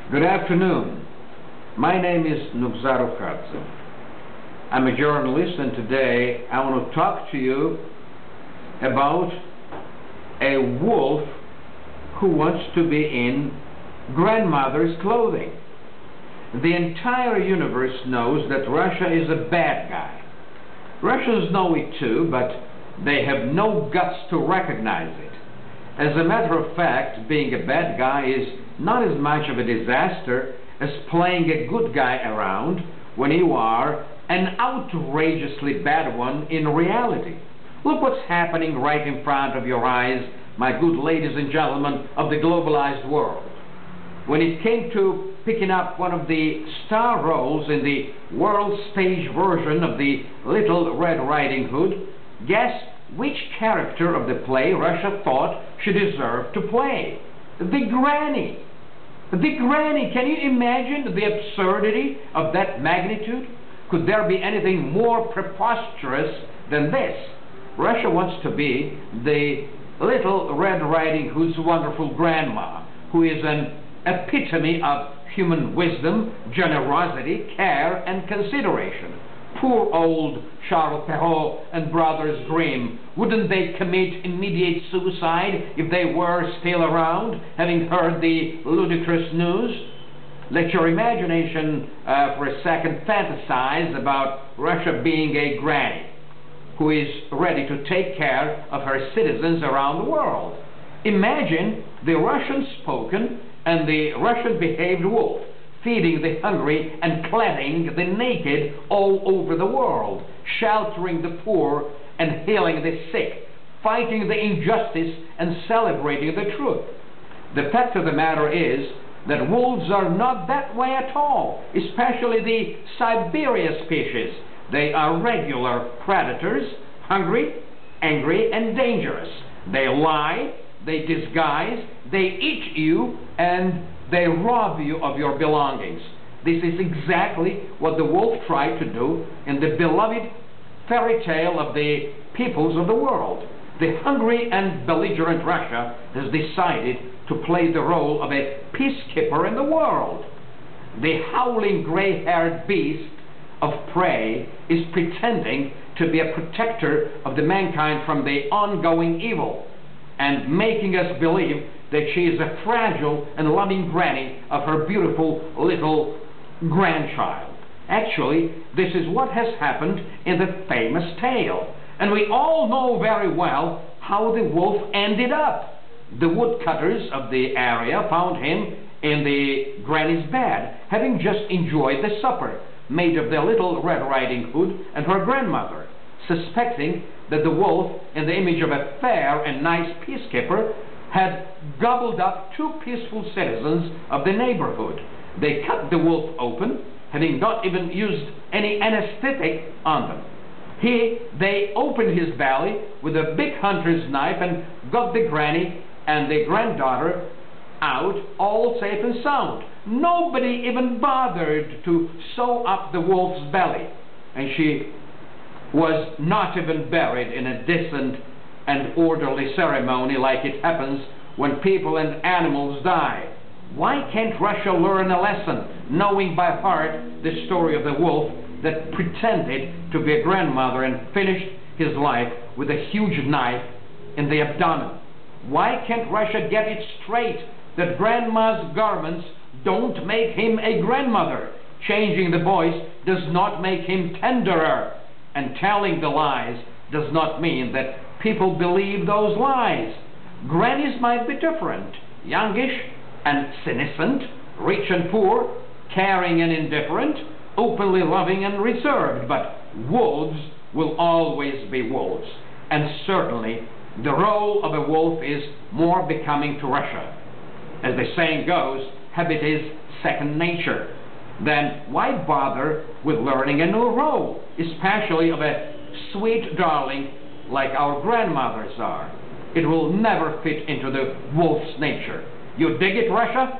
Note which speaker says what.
Speaker 1: Good afternoon. My name is Nugzar Ruhadze. I'm a journalist, and today I want to talk to you about a wolf who wants to be in grandmother's clothing. The entire universe knows that Russia is a bad guy. Russians know it too, but they have no guts to recognize it. As a matter of fact, being a bad guy is not as much of a disaster as playing a good guy around when you are an outrageously bad one in reality. Look what's happening right in front of your eyes, my good ladies and gentlemen of the globalized world. When it came to picking up one of the star roles in the world stage version of the Little Red Riding Hood, guess which character of the play Russia thought she deserved to play? The Granny. The Granny. Can you imagine the absurdity of that magnitude? Could there be anything more preposterous than this? Russia wants to be the Little Red Riding Hood's wonderful grandma, who is an epitome of human wisdom, generosity, care, and consideration. Poor old Charles Perrault and Brothers Grimm, wouldn't they commit immediate suicide if they were still around, having heard the ludicrous news? Let your imagination for a second fantasize about Russia being a granny who is ready to take care of her citizens around the world. Imagine the Russian-spoken and the Russian-behaved wolf feeding the hungry and clothing the naked all over the world, sheltering the poor and healing the sick, fighting the injustice and celebrating the truth. The fact of the matter is that wolves are not that way at all, especially the Siberia species. They are regular predators, hungry, angry, and dangerous. They lie, they disguise, they eat you, and they rob you of your belongings. This is exactly what the wolf tried to do in the beloved fairy tale of the peoples of the world. The hungry and belligerent Russia has decided to play the role of a peacekeeper in the world. The howling gray-haired beast of prey is pretending to be a protector of the mankind from the ongoing evil, and making us believe that she is a fragile and loving granny of her beautiful little grandchild. Actually, this is what has happened in the famous tale, and we all know very well how the wolf ended up. The woodcutters of the area found him in the granny's bed, having just enjoyed the supper made of the Little Red Riding Hood and her grandmother, suspecting that the wolf, in the image of a fair and nice peacekeeper, had gobbled up two peaceful citizens of the neighborhood. They cut the wolf open, having not even used any anesthetic on them. They opened his belly with a big hunter's knife and got the granny and the granddaughter out, all safe and sound. Nobody even bothered to sew up the wolf's belly, and she was not even buried in a decent and orderly ceremony like it happens when people and animals die. Why can't Russia learn a lesson, knowing by heart the story of the wolf that pretended to be a grandmother and finished his life with a huge knife in the abdomen? Why can't Russia get it straight that grandma's garments don't make him a grandmother? Changing the voice does not make him tenderer, and telling the lies does not mean that people believe those lies. Grannies might be different, youngish and senescent, rich and poor, caring and indifferent, openly loving and reserved, but wolves will always be wolves, and certainly the role of a wolf is more becoming to Russia. As the saying goes, habit is second nature. Then why bother with learning a new role, especially of a sweet darling like our grandmothers are? It will never fit into the wolf's nature. You dig it, Russia?